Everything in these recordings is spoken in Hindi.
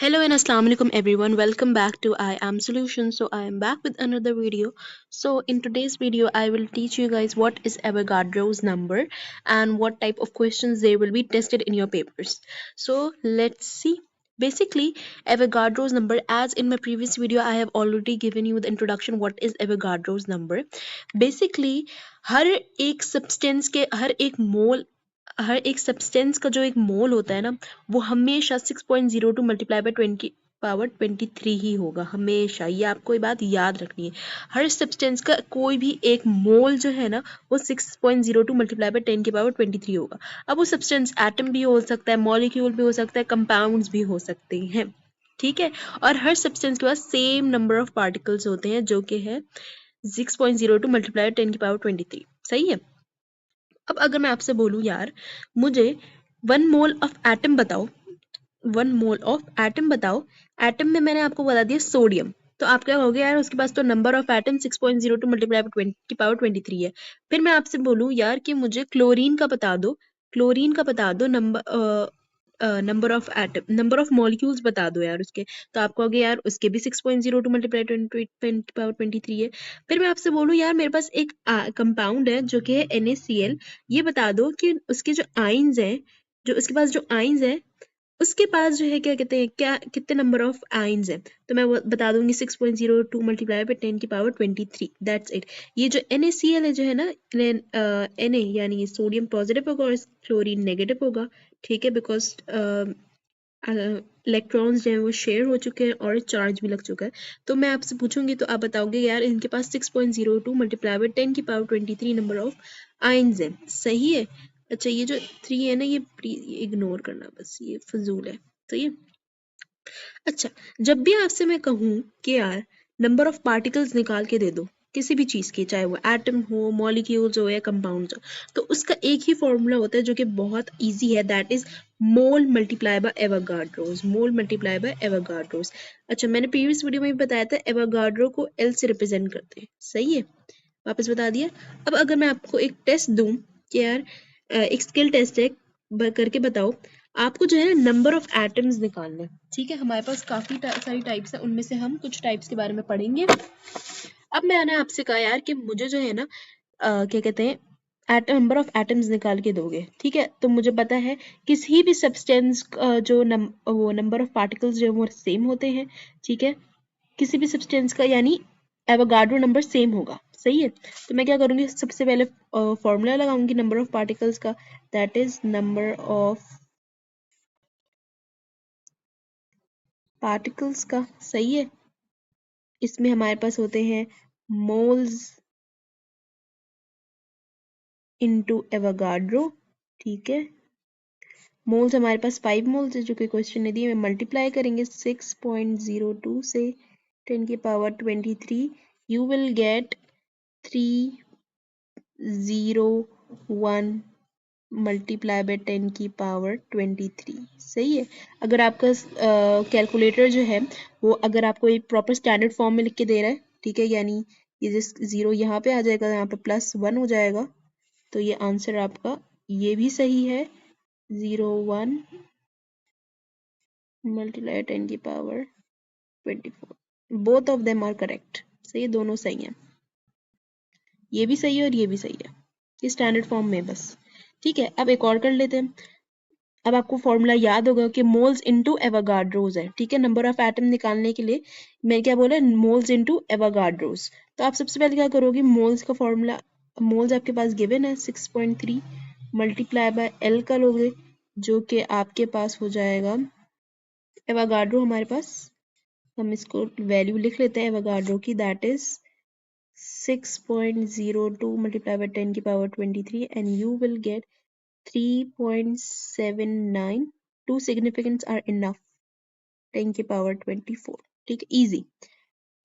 Hello and assalamu alaikum everyone. Welcome back to I Am Solutions. So I am back with another video. So in today's video I will teach you guys what is Avogadro's number and what type of questions they will be tested in your papers. So let's see. Basically Avogadro's number, as in my previous video I have already given you the introduction what is Avogadro's number. Basically हर एक सब्सटेंस के हर एक सब्सटेंस का जो एक मोल होता है ना, वो हमेशा 6.02 मल्टीप्लाई बाय 20 पावर 23 ही होगा हमेशा। ये आपको ये बात याद रखनी है। हर सब्सटेंस का कोई भी एक मोल जो है ना, वो 6.02 मल्टीप्लाई बाय 10 की पावर 23 होगा। अब वो सब्सटेंस एटम भी हो सकता है, मॉलिक्यूल भी हो सकता है, कंपाउंड्स भी हो सकते हैं, ठीक है। और हर सब्सटेंस के पास सेम नंबर ऑफ पार्टिकल्स होते हैं जो कि है 6.02 मल्टीप्लाई 10 की पावर 23। सही है। अब अगर मैं आपसे बोलूं यार मुझे 1 मोल ऑफ एटम बताओ, 1 मोल ऑफ एटम बताओ। एटम में मैंने आपको बता दिया सोडियम, तो आप क्या हो गया यार, उसके पास तो number of atom 6.02 multiply by 20 की पावर 23 है। फिर मैं आपसे बोलूं यार कि मुझे क्लोरीन का बता दो, क्लोरीन का बता दो number of atom, number of molecules बता दो यार उसके। तो आप कहोगे यार उसके भी 6.02 मल्टीप्लाई 20 की पावर 23 है। फिर मैं आपसे बोलूं यार मेरे पास एक कंपाउंड है जो कि है NaCl, ये बता दो कि उसके जो आइंस हैं, जो उसके पास जो आइंस है उसके पास जो है क्या कहते हैं, क्या कितने नंबर ऑफ आइंस हैं। तो मैं वो बता दूंगी 6.02 मल्टीप्लाई बाय 10 की पावर 23। That's it. ये जो NaCl है जो है ना, Na यानी सोडियम पॉजिटिव होगा और क्लोरीन नेगेटिव होगा, ठीक है। बिकॉज इलेक्ट्रॉन्स जो है वो शेयर हो चुके हैं और चार्ज भी लग चुका है। तो मैं आपसे पूछूंगी तो आप बताओगे यार इनके पास 6.02 मल्टीप्लाई बाय 10 की पावर 23 नंबर ऑफ आइंस है। सही है। अच्छा ये जो 3 है ना, ये इग्नोर करना, बस ये फजूल है। सही है। अच्छा, जब भी आपसे मैं कहूँ कि यार नंबर ऑफ पार्टिकल्स निकाल के दे दो किसी भी चीज़ की, चाहे वो एटम हो, मॉलिक्यूल्स हो या कंपाउंड्स हो, तो उसका एक ही फॉर्मूला होता है जो कि बहुत इजी है, that is mole multiply by Avogadro's. Mole multiply by Avogadro's. अच्छा, मैंने प्रीवियस वीडियो में भी बताया था एवोगाड्रो को L से रिप्रेजेंट करते हैं। सही है, वापस बता दिया। अब अगर मैं आपको एक टेस्ट दूं कि यार एक स्किल टेस्ट है, करके बताओ, आपको जो है ना नंबर ऑफ एटम्स निकालना है, ठीक है। हमारे पास काफी सारी टाइप्स है, उनमें से हम कुछ टाइप्स के बारे में पढ़ेंगे। अब मैंने आपसे कहा यार कि मुझे जो है ना क्या कहते हैं, नंबर ऑफ एटम्स निकाल के दोगे, ठीक है। तो मुझे पता है किसी भी सब्सटेंस जो वो नंबर ऑफ पार्टिकल्स जो है वो सेम होते हैं, ठीक है। किसी भी सब्सटेंस का यानी एवोगाड्रो नंबर सेम होगा। सही है। तो मैं क्या करूंगी, सबसे पहले फॉर्मूला लगाऊंगी नंबर ऑफ पार्टिकल्स का, that is number of particles का। सही है। इसमें हमारे पास होते हैं मोल्स इनटू एवोगाड्रो, ठीक है। मोल्स हमारे पास 5 मोल्स है जो कि क्वेश्चन ने दिए। मल्टीप्लाई करेंगे 6.02 से 10 की power 23, you will gate 301 multiply by 10 की पावर 23। सही है। अगर आपका कैलकुलेटर जो है वो अगर आपको एक प्रॉपर स्टैंडर्ड फॉर्म में लिख के दे रहा है, ठीक है, यानी ये जिस 0 यहाँ पे आ जाएगा, यहाँ पे +1 हो जाएगा, तो ये आंसर आपका ये भी सही है। 01 मल्टीप्लाई 10 की power 24, both of them are correct. सही है, दोनों सही हैं, ये भी सही है और ये भी सही है, ये स्टैंडर्ड फॉर्म में बस। ठीक है, अब एक और कर लेते हैं। अब आपको फॉर्मूला याद होगा कि मोल्स इनटू एवोगाड्रोस है, ठीक है। नंबर ऑफ एटम निकालने के लिए मैं क्या बोला, मोल्स इनटू एवोगाड्रोस। तो आप सबसे पहले क्या करोगे, मोल्स का फॉर्मूला, मोल्स आपके पास गिवन है 6.3 मल्टीप्लाई बाय L का लोगे, जो कि आपके पास हो जाएगा एवोगाड्रो हमारे पास, हम इसको वैल्यू लिख लेते हैं एवोगाड्रो की, दैट इज 6.02 मल्टीप्लाई बाय 10 की power 23 and you will get 3.79। Two significants are enough, 10 की पावर 24, ठीक है, इजी।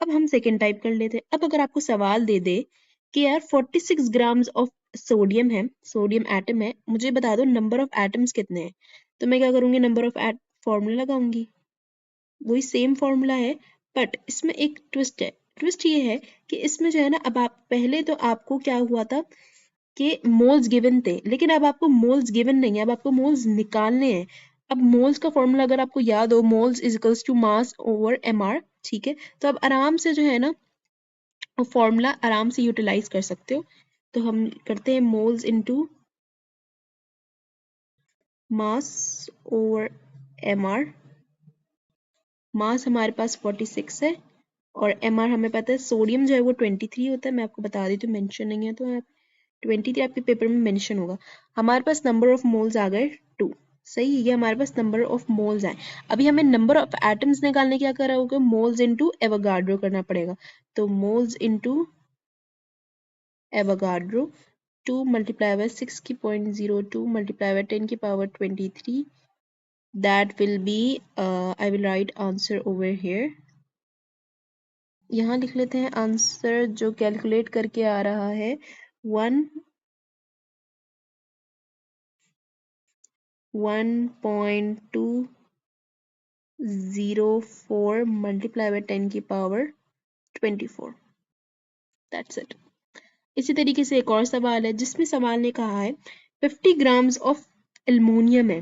अब हम सेकेंड टाइप कर लेते हैं। अब अगर आपको सवाल दे दे कि यार 46 ग्राम्स ऑफ सोडियम है, सोडियम एटम है, मुझे बता दो नंबर ऑफ एटम्स कितने हैं, तो मैं क्या करूंगी, नंबर ऑफ फॉर्मूला लगाऊंगी, वही सेम फॉर्मूला है, बट इसमें एक ट्विस्ट है। ट्विस्ट ये है कि इसमें जो है ना, अब आप पहले तो आपको क्या हुआ था कि मोल्स गिवन थे, लेकिन अब आपको मोल्स गिवन नहीं है, अब आपको मोल्स निकालने हैं। अब मोल्स का फॉर्मूला अगर आपको याद हो, moles is equals to mass over mr, ठीक है। तो अब आराम से जो है ना फॉर्मूला आराम से यूटिलाइज कर सकते हो। तो हम करते हैं moles into mass over mr। मास हमारे पास 46 है और mr हमें पता है, सोडियम जो है वो 23 होता है। मैं आपको बता देती हूँ, मेंशन नहीं है तो 23 आपके पेपर में मेंशन होगा। हमारे पास नंबर ऑफ मोल्स आ गए 2। सही, ये हमारे पास नंबर ऑफ मोल्स आए। अभी हमें नंबर ऑफ एटम्स निकालने क्या करा होगा, मोल्स इनटू एवोगाड्रो करना पड़ेगा। तो moles into Avogadro 2 multiply by 6 की 0.02 मल्टीप्लाई बाय 10 की power 23, that will be I will write answer over here. यहाँ लिख लेते हैं आंसर जो कैलकुलेट करके आ रहा है 1.204 मल्टीप्लाई बाय 10 की पावर 24। That's it. इसी तरीके से एक और सवाल है जिसमें सवाल ने कहा है 50 ग्राम्स ऑफ एल्युमिनियम है,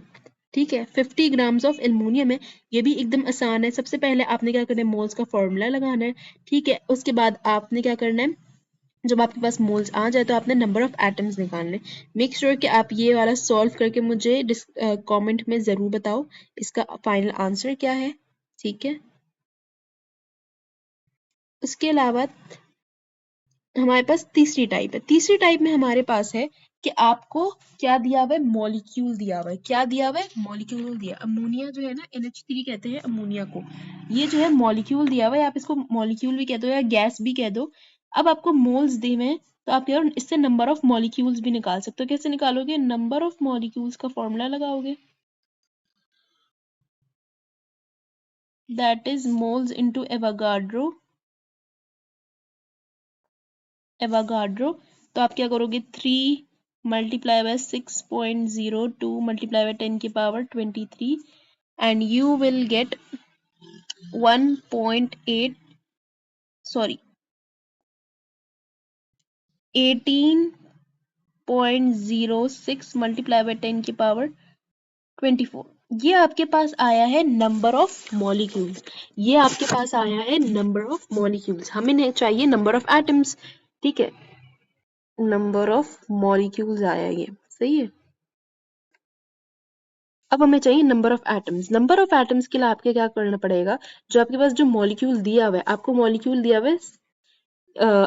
ठीक है। 50 ग्राम्स ऑफ एल्युमिनियम है, ये भी एकदम आसान है। सबसे पहले आपने क्या करना है, मोल्स का फॉर्मूला लगाना है, ठीक है। उसके बाद आपने क्या करना है, जब आपके पास मोल्स आ जाए तो आपने नंबर ऑफ एटम्स निकालने। मेक श्योर कि आप ये वाला सॉल्व करके मुझे कमेंट में ज़रूर बताओ इसका फाइनल आंसर क्या है, ठीक है। उसके अलावा हमारे पास तीसरी टाइप है। तीसरी टाइप में हमारे पास है कि आपको क्या दिया हुआ है, मॉलिक्यूल दिया हुआ है। क्या दिया हुआ है, मॉलिक्यूल दिया। अमोनिया जो है ना, NH3 कहते हैं अमोनिया को। ये जो है मॉलिक्यूल दिया हुआ है, आप इसको मॉलिक्यूल भी कह दो या गैस भी कह दो। अब आपको मोल्स दिए हुए हैं तो आप यार इससे नंबर ऑफ मॉलिक्यूल्स भी निकाल सकते हो। कैसे निकालोगे, नंबर ऑफ मॉलिक्यूल्स का फॉर्मूला लगाओगे, that is moles into Avogadro. Avogadro तो आप क्या करोगे, 3 मल्टीप्लाई बाय 6.02 मल्टीप्लाई बाय 10 की power 23 and you will gate 1.8 sorry 18.06 multiply by 10 की पावर 24। ये आपके पास आया है नंबर ऑफ मॉलिक्यूल्स। ये आपके पास आया है नंबर ऑफ मॉलिक्यूल्स। हमें नहीं चाहिए नंबर ऑफ एटम्स, ठीक है। नंबर ऑफ मॉलिक्यूल्स आया ये, सही है। अब हमें चाहिए number of atoms. Number of atoms के लिए आपके क्या करना पड़ेगा, जो आपके पास जो मॉलिक्यूल दिया हुआ है, आपको मॉलिक्यूल दिया हुआ है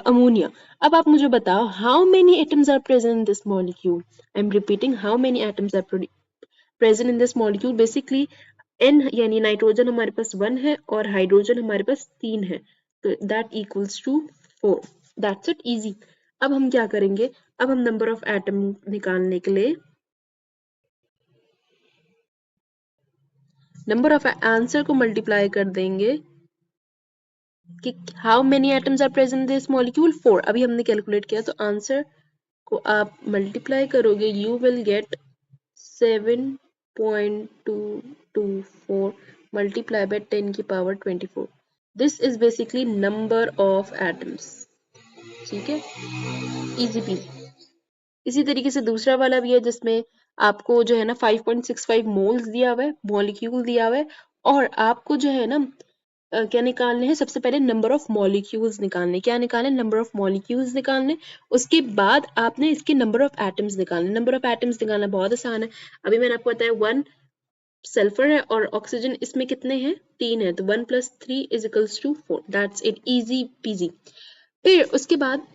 अमोनिया। अब आप मुझे बताओ how many atoms are present in this molecule. I am repeating, how many atoms are present in this molecule. Basically N यानी नाइट्रोजन हमारे पास 1 है और हाइड्रोजन हमारे पास 3 है, तो that equals to 4। That's it, easy. अब हम क्या करेंगे, अब हम नंबर ऑफ एटम निकालने के लिए नंबर ऑफ आंसर को मल्टीप्लाई कर देंगे कि how many atoms are present in this molecule, 4। अभी हमने कैलकुलेट किया तो आंसर को आप मल्टीप्लाई करोगे, you will gate 7.224 multiply by 10 की power 24। This is basically number of atoms, ठीक है, इजी पीजी। इसी तरीके से दूसरा वाला भी है जिसमें आपको जो है ना 5.65 मोल्स दिया हुआ है, मॉलिक्यूल दिया हुआ है, और आपको जो है ना क्या निकालने हैं, सबसे पहले नंबर ऑफ मॉलिक्यूल्स निकालने। क्या निकालने, नंबर ऑफ मॉलिक्यूल्स निकालने। उसके बाद आपने इसके नंबर ऑफ एटम्स निकालने। नंबर ऑफ एटम्स निकालना बहुत आसान है। अभी मैंने आपको बताया 1 सल्फर है और ऑक्सीजन इसमें कितने हैं, 3 है, तो 1 + 3 = 4। That's it, easy PG. फिर उसके बाद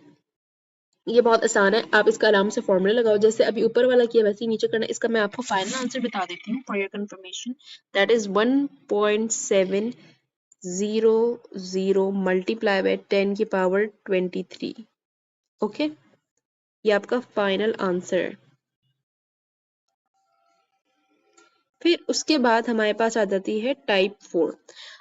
ये बहुत आसान है, आप इसका आराम से फॉर्मूला लगाओ, जैसे अभी ऊपर वाला किया वैसे ही नीचे करना। इसका मैं आपको फाइनल आंसर बता देती हूँ for your confirmation. That is 1.700 multiply by 10 की पावर 23। ओके, ये आपका फाइनल आंसर है। फिर उसके बाद हमारे पास आ जाती है टाइप 4।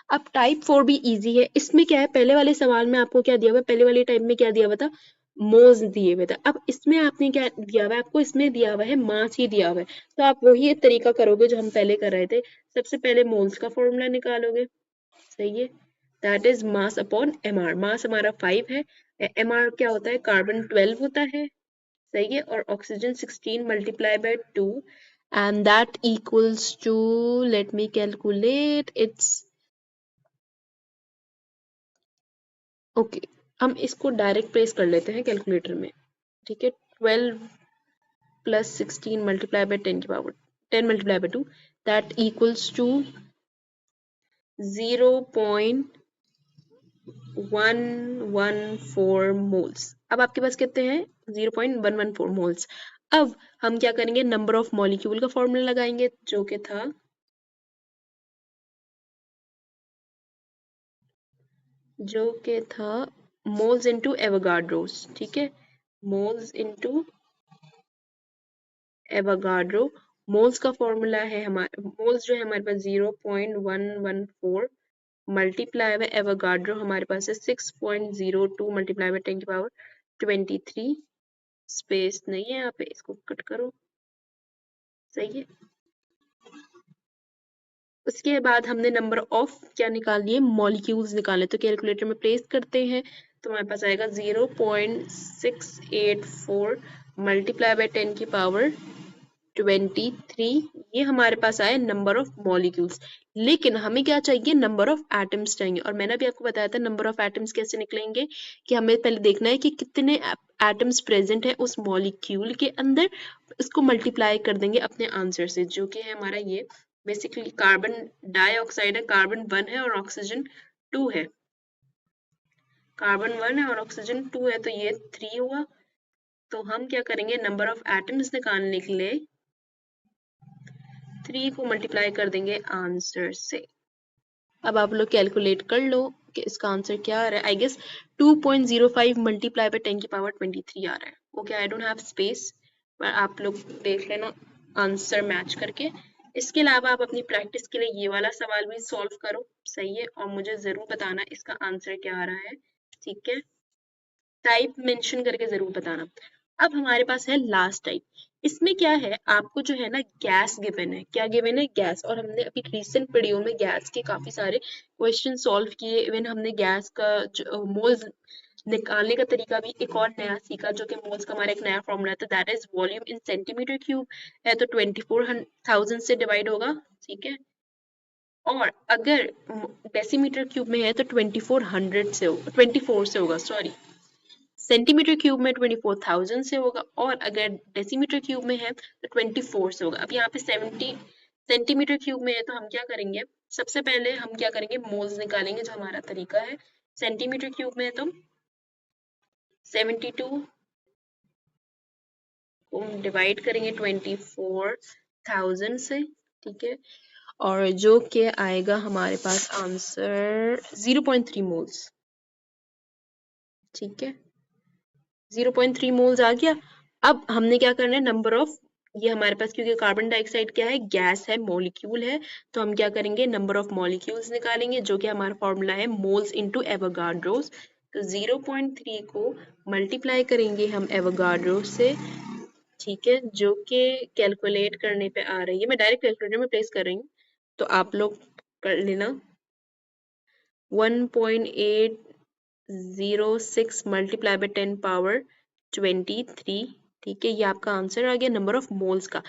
अब टाइप 4 भी इजी है। इसमें क्या है, पहले वाले सवाल में आपको क्या दिया हुआ है, पहले वाले टाइप में क्या दिया हुआ था, मोल्स दिए हुए थे। अब इसमें आपने क्या दिया हुआ है, आपको इसमें दिया हुआ है मास ही दिया हुआ है, तो आप वही तरीका करोगे जो हम पहले कर रहे थे। सबसे पहले मोल्स का फॉर्मूला निकालोगे, सही है, that is mass upon mr। मास हमारा 5 है, mr क्या होता है, कार्बन 12 होता है, सही है, और oxygen 16 multiply by 2 and that equals to, let me calculate, it's okay हम इसको डायरेक्ट प्लेस कर लेते हैं कैलकुलेटर में, ठीक है। 12 प्लस 16 मल्टीप्लाई बाय 10 की power 10 multiply by 2 that equals to 0.114 moles. अब आपके पास कितने हैं? 0.114 मोल्स। अब हम क्या करेंगे, नंबर ऑफ मॉलिक्यूल का फॉर्मूला लगाएंगे जो कि था मोल्स इनटू एवोगाड्रोस, ठीक है। Moles into Avogadro. मोल्स का फॉर्मूला है हमारे, मोल्स जो है हमारे पास 0.114 मल्टीप्लाई बाय एवोगाड्रो हमारे पास है 6.02 मल्टीप्लाई बाय 10 की पावर 23। स्पेस नहीं है यहाँ पे, इसको कट करो, सही है। उसके बाद हमने नंबर ऑफ क्या निकाल लिए, मॉलिक्यूल्स निकाले, तो कैलकुलेटर में प्लेस करते हैं तो हमारे पास आएगा 0.684 मल्टीप्लाई बाय 10 की पावर 23। ये हमारे पास आया नंबर ऑफ मॉलिक्यूल्स। लेकिन हमें क्या चाहिए, नंबर ऑफ एटम्स चाहिए। और मैंने भी आपको बताया था नंबर ऑफ एटम्स कैसे निकलेंगे, कि हमें पहले देखना है कि कितने एटम्स प्रेजेंट है उस मॉलिक्यूल के अंदर, इसको मल्टीप्लाई कर देंगे अपने आंसर से, जो कि है हमारा ये बेसिकली कार्बन डाइऑक्साइड है, कार्बन 1 है और ऑक्सीजन 2 है। कार्बन 1 है और ऑक्सीजन 2 है, तो ये 3 हुआ। तो हम क्या करेंगे, नंबर ऑफ एटम्स निकालने के लिए 3 को मल्टीप्लाई कर देंगे आंसर से। अब आप लोग कैलकुलेट कर लो कि इसका आंसर क्या आ रहा है। आई गेस 2.05 मल्टीप्लाई बाय 10 की पावर 23 आ रहा है। Okay, I don't have space, पर आप लोग देख लेना आंसर मैच करके। इसके अलावा आप अपनी प्रैक्टिस के लिए ये वाला सवाल भी सॉल्व करो, सही है, और मुझे जरूर बताना इसका आंसर क्या आ रहा है, ठीक है। टाइप मेंशन करके जरूर बताना। अब हमारे पास है लास्ट टाइप। इसमें क्या है, आपको जो है ना गैस गिवन है, क्या गिवन है, गैस। और हमने अभी रिसेंट वीडियो में गैस के काफी सारे क्वेश्चन सॉल्व किए। इवन हमने गैस का मोल्स निकालने का तरीका भी एक और नया सीखा, जो कि मोल्स का हमारा एक नया फॉर्मूला था, that is volume in centimetre cube है, तो 24,000 से डिवाइड होगा, ठीक है। और अगर डेसीमीटर क्यूब में है तो 2400 से 24 से होगा, सॉरी, सेंटीमीटर क्यूब में 24,000 से होगा, और अगर डेसीमीटर क्यूब में है तो 24 से होगा। अब यहाँ पे 70 सेंटीमीटर क्यूब में है, तो हम क्या करेंगे, सबसे पहले हम क्या करेंगे, मोल्स निकालेंगे, जो हमारा तरीका है। सेंटीमीटर क्यूब में है तो 72 को हम डिवाइड करेंगे 24,000 से, ठीक है। और जो कि आएगा हमारे पास आंसर 0.3 मोल्स, ठीक है। 0.3 मोल्स आ गया। अब हमने क्या करना है, नंबर ऑफ, ये हमारे पास क्योंकि कार्बन डाइऑक्साइड क्या है, गैस है, मॉलिक्यूल है, तो हम क्या करेंगे, नंबर ऑफ मॉलिक्यूल्स निकालेंगे, जो कि हमारा फॉर्मूला है मोल्स इनटू एवोगाड्रोस। तो 0.3 को मल्टीप्लाई करेंगे हम एवोगाड्रो से, ठीक है, जो कि कैलकुलेट करने पे आ रही है, मैं डायरेक्ट कैलकुलेटर में प्लेस कर रही हूँ, तो आप लोग कर लेना। 1.806 मल्टीप्लाई बाय 10 पावर 23, ठीक है। ये आपका आंसर आ गया नंबर ऑफ मोल्स का,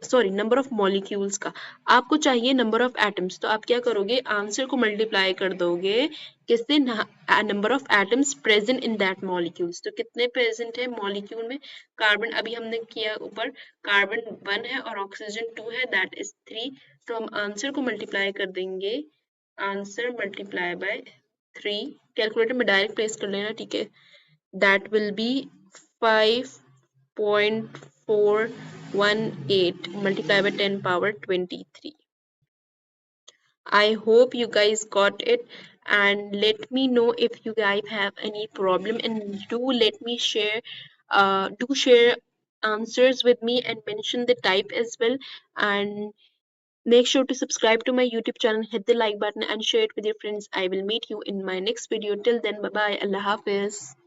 सॉरी, नंबर ऑफ मॉलिक्यूल्स का। आपको चाहिए नंबर ऑफ एटम्स, तो आप क्या करोगे, आंसर को मल्टीप्लाई कर दोगे किससे, number of atoms present in that molecules. तो कितने प्रेजेंट है मॉलिक्यूल में, कार्बन अभी हमने किया ऊपर, कार्बन 1 है और ऑक्सीजन 2 है, दैट इज 3। तो हम आंसर को मल्टीप्लाई कर देंगे, आंसर मल्टीप्लाई बाय 3, कैलकुलेटर में डायरेक्ट प्लेस कर लेना, ठीक है। That will B 5.418 multiplied by 10 power 23. I hope you guys got it, and let me know if you guys have any problem, and do let me share, do share answers with me and mention the type as well. And make sure to subscribe to my YouTube channel, hit the like button and share it with your friends. I will meet you in my next video. Till then, bye bye. Allah Hafiz.